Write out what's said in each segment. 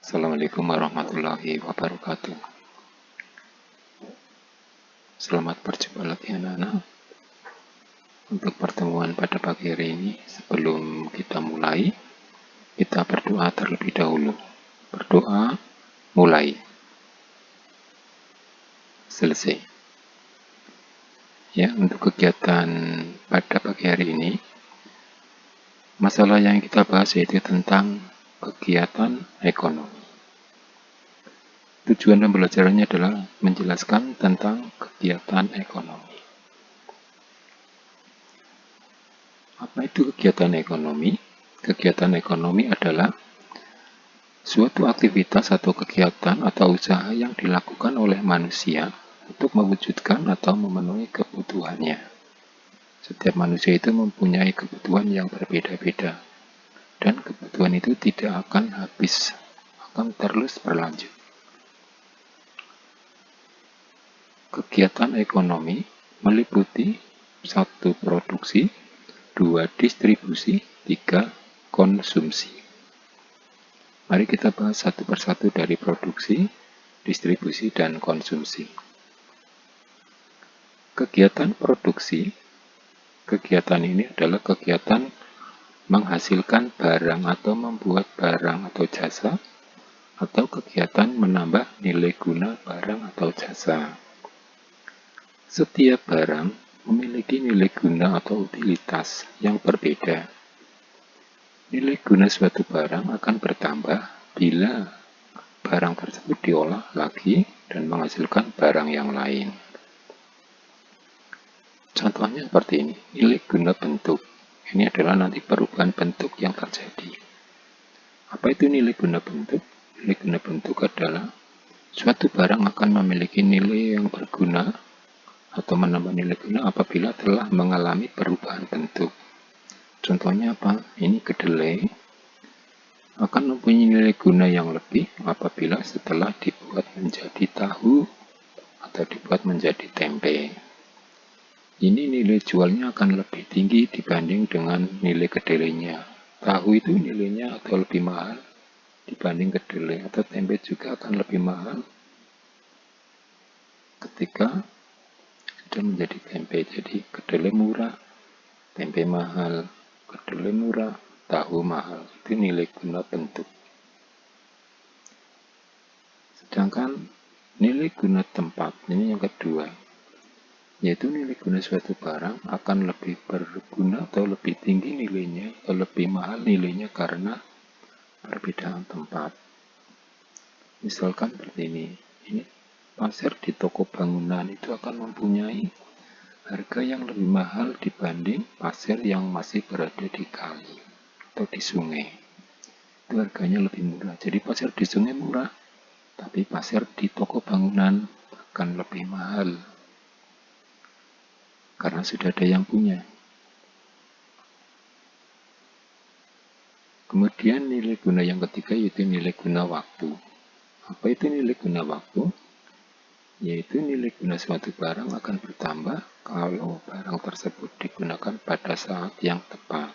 Assalamualaikum warahmatullahi wabarakatuh. Selamat berjumpa lagi anak-anak. Untuk pertemuan pada pagi hari ini, sebelum kita mulai, kita berdoa terlebih dahulu. Berdoa, mulai. Selesai. Ya, untuk kegiatan pada pagi hari ini, masalah yang kita bahas yaitu tentang kegiatan ekonomi. Tujuan pembelajarannya adalah menjelaskan tentang kegiatan ekonomi. Apa itu kegiatan ekonomi? Kegiatan ekonomi adalah suatu aktivitas atau kegiatan atau usaha yang dilakukan oleh manusia untuk mewujudkan atau memenuhi kebutuhannya. Setiap manusia itu mempunyai kebutuhan yang berbeda-beda, dan kebutuhan itu tidak akan habis, akan terus berlanjut. Kegiatan ekonomi meliputi 1. Produksi, 2. Distribusi, 3. Konsumsi. Mari kita bahas satu persatu dari produksi, distribusi, dan konsumsi. Kegiatan produksi, kegiatan ini adalah kegiatan menghasilkan barang atau membuat barang atau jasa, atau kegiatan menambah nilai guna barang atau jasa. Setiap barang memiliki nilai guna atau utilitas yang berbeda. Nilai guna suatu barang akan bertambah bila barang tersebut diolah lagi dan menghasilkan barang yang lain. Contohnya seperti ini, nilai guna bentuk. Ini adalah nanti perubahan bentuk yang terjadi. Apa itu nilai guna bentuk? Nilai guna bentuk adalah suatu barang akan memiliki nilai yang berguna atau menambah nilai guna apabila telah mengalami perubahan bentuk. Contohnya apa? Ini kedelai akan mempunyai nilai guna yang lebih apabila setelah dibuat menjadi tahu atau dibuat menjadi tempe. Ini nilai jualnya akan lebih tinggi dibanding dengan nilai kedelainya. Tahu itu nilainya atau lebih mahal dibanding kedelai, atau tempe juga akan lebih mahal ketika sudah menjadi tempe. Jadi kedelai murah, tempe mahal, kedelai murah, tahu mahal. Itu nilai guna bentuk. Sedangkan nilai guna tempat, ini yang kedua, yaitu nilai guna suatu barang akan lebih berguna atau lebih tinggi nilainya atau lebih mahal nilainya karena perbedaan tempat. Misalkan seperti ini pasir di toko bangunan itu akan mempunyai harga yang lebih mahal dibanding pasir yang masih berada di kali atau di sungai. Itu harganya lebih murah. Jadi pasir di sungai murah, tapi pasir di toko bangunan akan lebih mahal karena sudah ada yang punya. Kemudian nilai guna yang ketiga yaitu nilai guna waktu. Apa itu nilai guna waktu? Yaitu nilai guna suatu barang akan bertambah kalau barang tersebut digunakan pada saat yang tepat.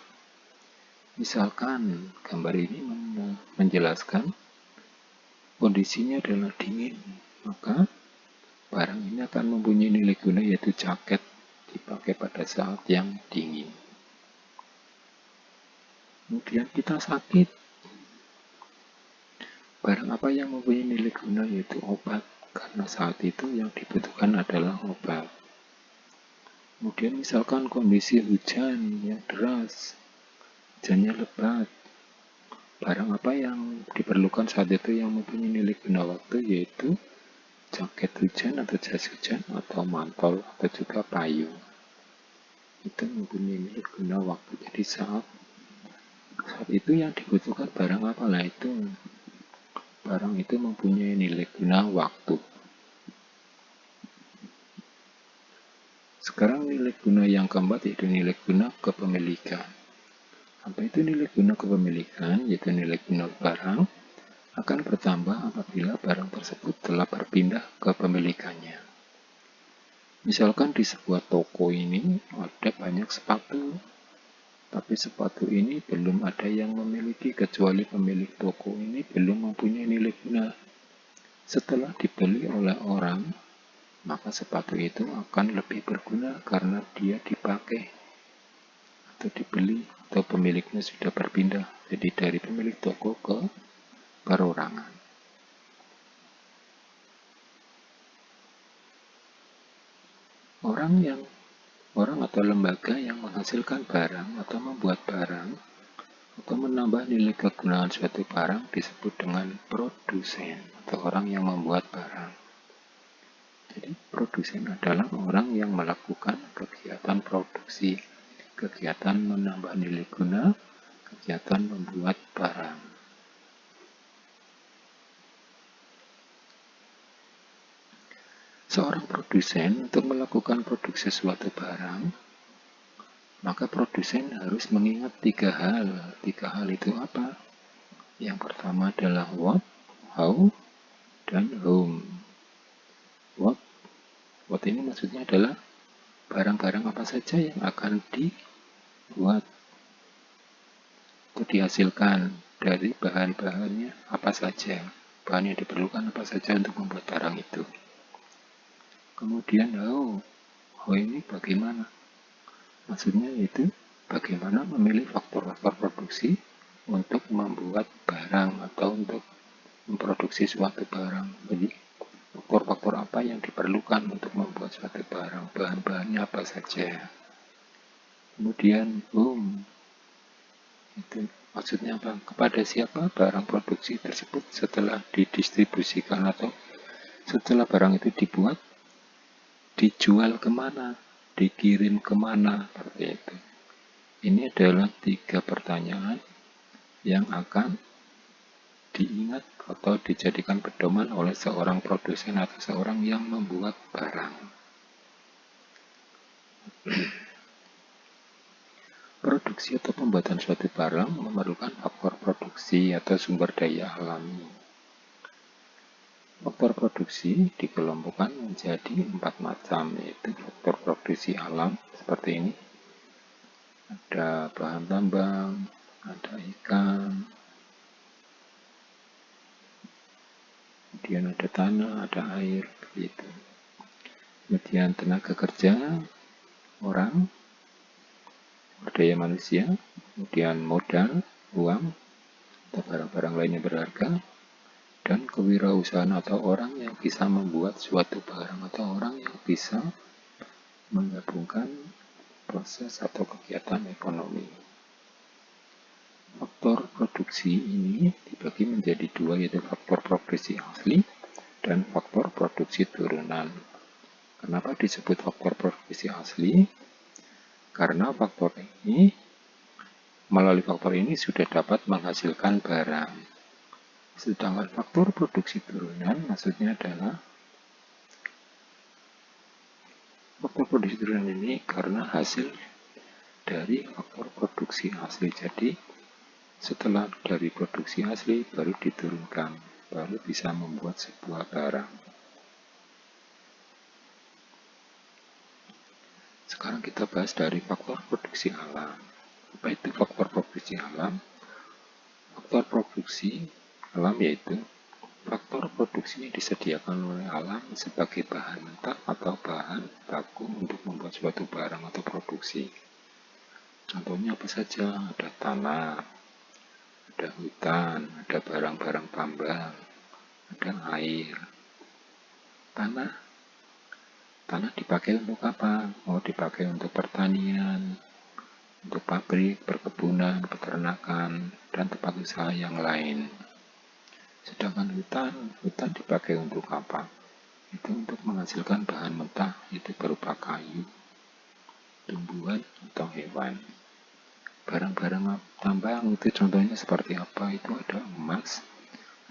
Misalkan gambar ini menjelaskan kondisinya adalah dingin, maka barang ini akan mempunyai nilai guna yaitu jaket dipakai pada saat yang dingin. Kemudian kita sakit, barang apa yang mempunyai nilai guna yaitu obat, karena saat itu yang dibutuhkan adalah obat. Kemudian misalkan kondisi hujan yang deras, hujannya lebat, barang apa yang diperlukan saat itu yang mempunyai nilai guna waktu yaitu jaket hujan atau jas hujan atau mantel atau juga payung. Itu mempunyai nilai guna waktu. Jadi saat itu yang dibutuhkan barang apalah itu, barang itu mempunyai nilai guna waktu. Sekarang nilai guna yang keempat yaitu nilai guna kepemilikan. Apa itu nilai guna kepemilikan? Yaitu nilai guna barang akan bertambah apabila barang tersebut telah berpindah kepemilikannya. Misalkan di sebuah toko ini ada banyak sepatu. Tapi sepatu ini belum ada yang memiliki kecuali pemilik toko ini belum mempunyai nilai guna. Setelah dibeli oleh orang, maka sepatu itu akan lebih berguna karena dia dipakai atau dibeli atau pemiliknya sudah berpindah. Jadi dari pemilik toko ke perorangan. Orang atau lembaga yang menghasilkan barang atau membuat barang atau menambah nilai kegunaan suatu barang disebut dengan produsen atau orang yang membuat barang. Jadi produsen adalah orang yang melakukan kegiatan produksi, kegiatan menambah nilai guna, kegiatan membuat barang. Seorang produsen untuk melakukan produksi suatu barang, maka produsen harus mengingat 3 hal. 3 hal itu apa? Yang pertama adalah what, how, dan whom. What ini maksudnya adalah barang-barang apa saja yang akan dibuat atau dihasilkan, dari bahan-bahannya apa saja, bahan yang diperlukan apa saja untuk membuat barang itu. Kemudian how ini bagaimana? Maksudnya itu bagaimana memilih faktor-faktor produksi untuk membuat barang atau untuk memproduksi suatu barang. Jadi faktor-faktor apa yang diperlukan untuk membuat suatu barang, bahan-bahannya apa saja. Kemudian whom, itu maksudnya apa? Kepada siapa barang produksi tersebut setelah didistribusikan atau setelah barang itu dibuat, dijual kemana, dikirim kemana, seperti itu. Ini adalah 3 pertanyaan yang akan diingat atau dijadikan pedoman oleh seorang produsen atau seorang yang membuat barang. Produksi atau pembuatan suatu barang memerlukan faktor produksi atau sumber daya alami. Faktor produksi dikelompokkan menjadi 4 macam, yaitu faktor produksi alam seperti ini. Ada bahan tambang, ada ikan, kemudian ada tanah, ada air, begitu. Kemudian tenaga kerja, orang, daya manusia, kemudian modal, uang, atau barang-barang lainnya berharga, dan kewirausahaan atau orang yang bisa membuat suatu barang atau orang yang bisa menggabungkan proses atau kegiatan ekonomi. Faktor produksi ini dibagi menjadi 2, yaitu faktor produksi asli dan faktor produksi turunan. Kenapa disebut faktor produksi asli? Karena melalui faktor ini sudah dapat menghasilkan barang. Sedangkan faktor produksi turunan maksudnya adalah faktor produksi turunan ini karena hasil dari faktor produksi asli. Jadi setelah dari produksi asli baru diturunkan, baru bisa membuat sebuah barang. Sekarang kita bahas dari faktor produksi alam. Apa itu faktor produksi alam? Faktor produksi alam yaitu faktor produksi yang disediakan oleh alam sebagai bahan mentah atau bahan baku untuk membuat suatu barang atau produksi. Contohnya apa saja? Ada tanah, ada hutan, ada barang-barang tambang, ada air. Tanah dipakai untuk apa? Dipakai untuk pertanian, untuk pabrik, perkebunan, peternakan, dan tempat usaha yang lain. Sedangkan hutan dipakai untuk apa? Itu untuk menghasilkan bahan mentah, itu berupa kayu, tumbuhan, atau hewan. Barang-barang tambang itu contohnya seperti apa? Itu ada emas,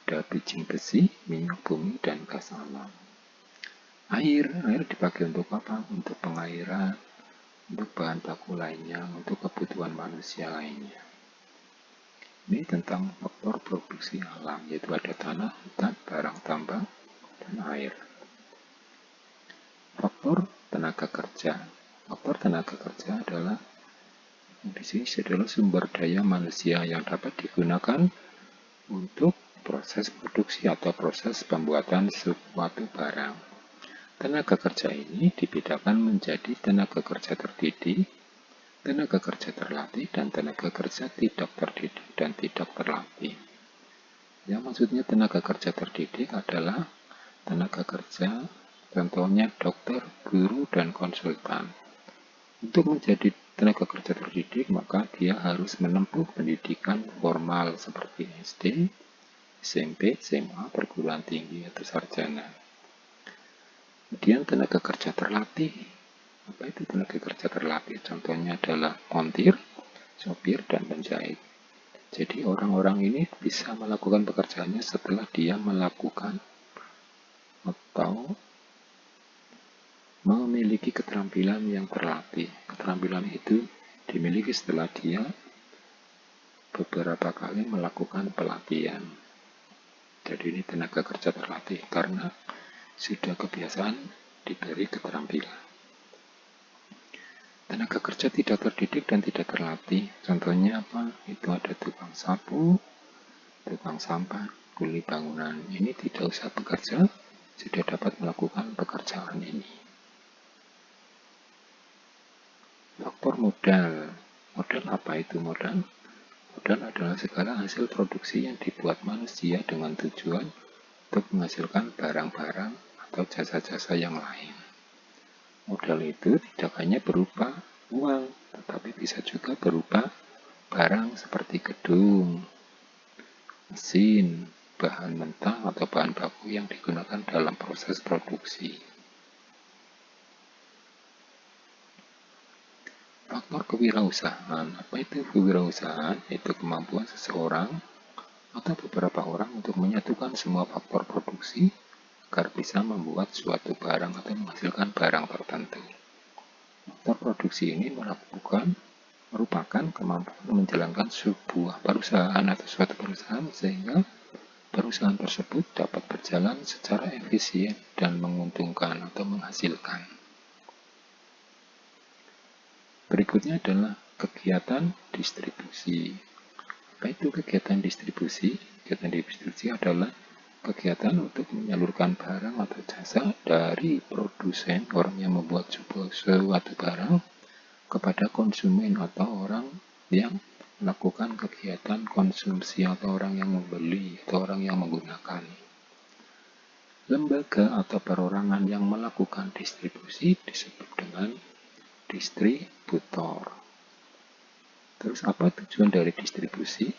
ada bijing besi, minyak bumi, dan gas alam. Air dipakai untuk apa? Untuk pengairan, untuk bahan baku lainnya, untuk kebutuhan manusia lainnya. Ini tentang faktor produksi alam, yaitu ada tanah, hutan, barang tambang, dan air. Faktor tenaga kerja. Faktor tenaga kerja adalah Di sini adalah sumber daya manusia yang dapat digunakan untuk proses produksi atau proses pembuatan suatu barang. Tenaga kerja ini dibedakan menjadi tenaga kerja terdidik, tenaga kerja terlatih, dan tenaga kerja tidak terdidik dan tidak terlatih. Yang maksudnya tenaga kerja terdidik adalah tenaga kerja, contohnya dokter, guru, dan konsultan. Untuk menjadi tenaga kerja terdidik, maka dia harus menempuh pendidikan formal seperti SD, SMP, SMA, perguruan tinggi, atau sarjana. Kemudian tenaga kerja terlatih. Apa itu tenaga kerja terlatih? Contohnya adalah montir, sopir, dan penjahit. Jadi orang-orang ini bisa melakukan pekerjaannya setelah dia melakukan atau memiliki keterampilan yang terlatih. Keterampilan itu dimiliki setelah dia beberapa kali melakukan pelatihan. Jadi ini tenaga kerja terlatih karena sudah kebiasaan diberi keterampilan. Tenaga kerja tidak terdidik dan tidak terlatih. Contohnya apa? Itu ada tukang sapu, tukang sampah, kuli bangunan. Ini tidak usah bekerja, sudah dapat melakukan pekerjaan ini. Faktor modal. Modal apa itu modal? Modal adalah segala hasil produksi yang dibuat manusia dengan tujuan untuk menghasilkan barang-barang atau jasa-jasa yang lain. Modal itu tidak hanya berupa uang, tetapi bisa juga berupa barang seperti gedung, mesin, bahan mentah atau bahan baku yang digunakan dalam proses produksi. Faktor kewirausahaan. Apa itu kewirausahaan? Itu kemampuan seseorang atau beberapa orang untuk menyatukan semua faktor produksi agar bisa membuat suatu barang atau menghasilkan barang tertentu. Faktor produksi ini merupakan kemampuan menjalankan sebuah perusahaan atau suatu perusahaan sehingga perusahaan tersebut dapat berjalan secara efisien dan menguntungkan atau menghasilkan. Berikutnya adalah kegiatan distribusi. Apa itu kegiatan distribusi? Kegiatan distribusi adalah kegiatan untuk menyalurkan barang atau jasa dari produsen, orang yang membuat suatu barang, kepada konsumen atau orang yang melakukan kegiatan konsumsi atau orang yang membeli atau orang yang menggunakan. Lembaga atau perorangan yang melakukan distribusi disebut dengan distributor. Terus apa tujuan dari distribusi?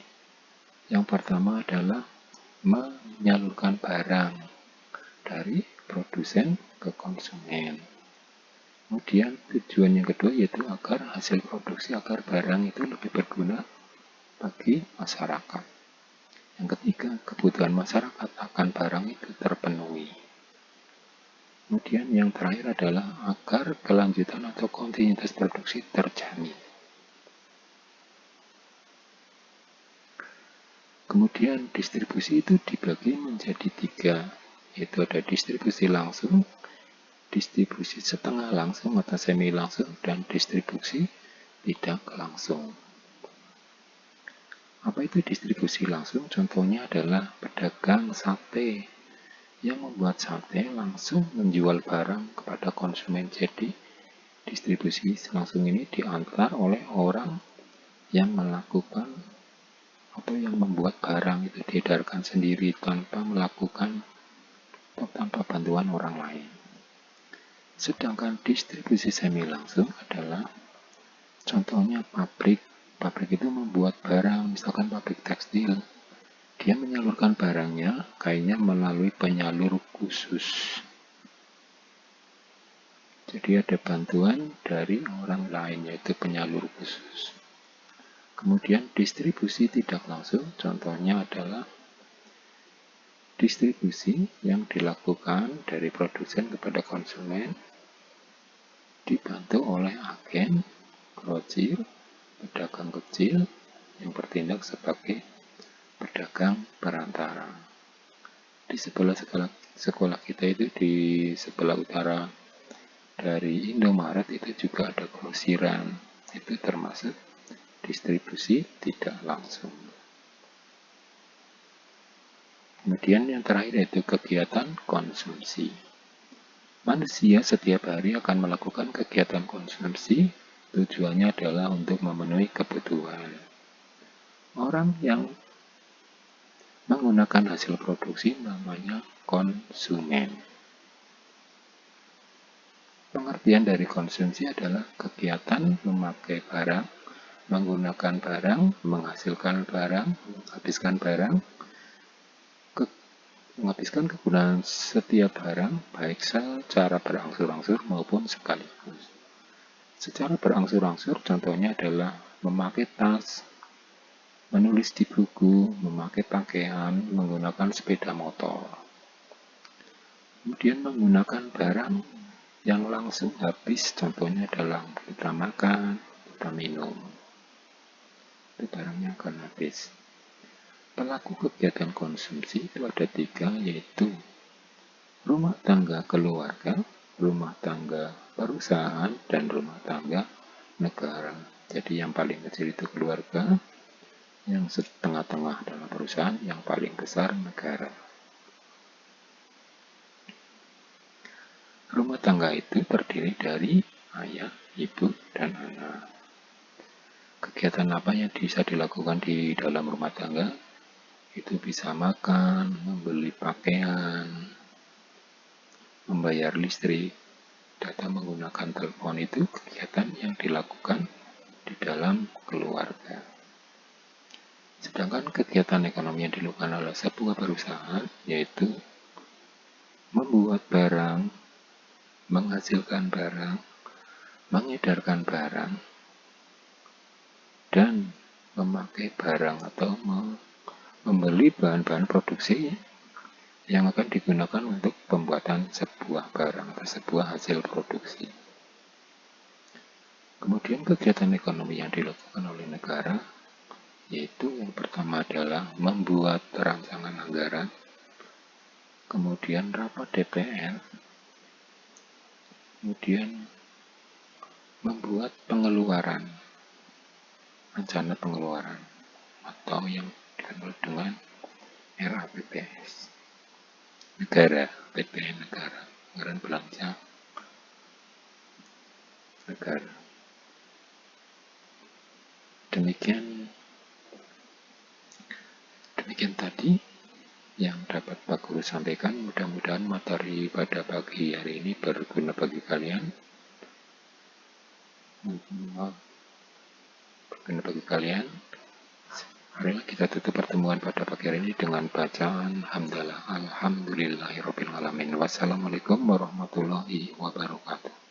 Yang pertama adalah menyalurkan barang dari produsen ke konsumen. Kemudian tujuan yang kedua yaitu agar hasil produksi, agar barang itu lebih berguna bagi masyarakat. Yang ketiga, kebutuhan masyarakat akan barang itu terpenuhi. Kemudian yang terakhir adalah agar kelanjutan atau kontinuitas produksi terjamin. Kemudian distribusi itu dibagi menjadi 3, yaitu ada distribusi langsung, distribusi setengah langsung atau semi langsung, dan distribusi tidak langsung. Apa itu distribusi langsung? Contohnya adalah pedagang sate yang membuat sate langsung menjual barang kepada konsumen. Jadi distribusi langsung ini diantar oleh orang yang melakukan atau yang membuat barang itu diedarkan sendiri tanpa melakukan atau tanpa bantuan orang lain. Sedangkan distribusi semi langsung adalah contohnya pabrik. Pabrik itu membuat barang, misalkan pabrik tekstil. Dia menyalurkan barangnya, kainnya melalui penyalur khusus. Jadi ada bantuan dari orang lain, yaitu penyalur khusus. Kemudian distribusi tidak langsung, contohnya adalah distribusi yang dilakukan dari produsen kepada konsumen, dibantu oleh agen, grosir, pedagang kecil yang bertindak sebagai pedagang perantara. Di sebelah sekolah kita itu di sebelah utara dari Indomaret itu juga ada grosiran. Itu termasuk distribusi tidak langsung. Kemudian yang terakhir yaitu kegiatan konsumsi. Manusia setiap hari akan melakukan kegiatan konsumsi, tujuannya adalah untuk memenuhi kebutuhan. Orang yang menggunakan hasil produksi namanya konsumen. Pengertian dari konsumsi adalah kegiatan memakai barang, menggunakan barang, menghasilkan barang, menghabiskan kegunaan setiap barang, baik secara berangsur-angsur maupun sekaligus. Secara berangsur-angsur contohnya adalah memakai tas, menulis di buku, memakai pakaian, menggunakan sepeda motor. Kemudian menggunakan barang yang langsung habis, contohnya adalah kita makan, kita minum. Itu barangnya akan habis. Pelaku kegiatan konsumsi itu ada 3, yaitu rumah tangga keluarga, rumah tangga perusahaan, dan rumah tangga negara. Jadi yang paling kecil itu keluarga, yang setengah-tengah adalah perusahaan, yang paling besar negara. Rumah tangga itu terdiri dari ayah, ibu, dan anak. Kegiatan apa yang bisa dilakukan di dalam rumah tangga? Itu bisa makan, membeli pakaian, membayar listrik, data menggunakan telepon. Itu kegiatan yang dilakukan di dalam keluarga. Sedangkan kegiatan ekonomi yang dilakukan oleh sebuah perusahaan yaitu membuat barang, menghasilkan barang, mengedarkan barang, dan memakai barang atau membeli bahan-bahan produksi yang akan digunakan untuk pembuatan sebuah barang atau sebuah hasil produksi. Kemudian kegiatan ekonomi yang dilakukan oleh negara yaitu yang pertama adalah membuat rancangan anggaran, kemudian rapat DPR, kemudian membuat pengeluaran, rencana pengeluaran, atau yang dikenal dengan RAPBS. Negara, PPN negara, anggaran belanja negara. Demikian tadi yang dapat Pak Guru sampaikan. Mudah-mudahan materi pada pagi hari ini berguna bagi kalian. Marilah kita tutup pertemuan pada pagi hari ini dengan bacaan hamdalah alhamdulillahirabbil alamin. Wassalamualaikum warahmatullahi wabarakatuh.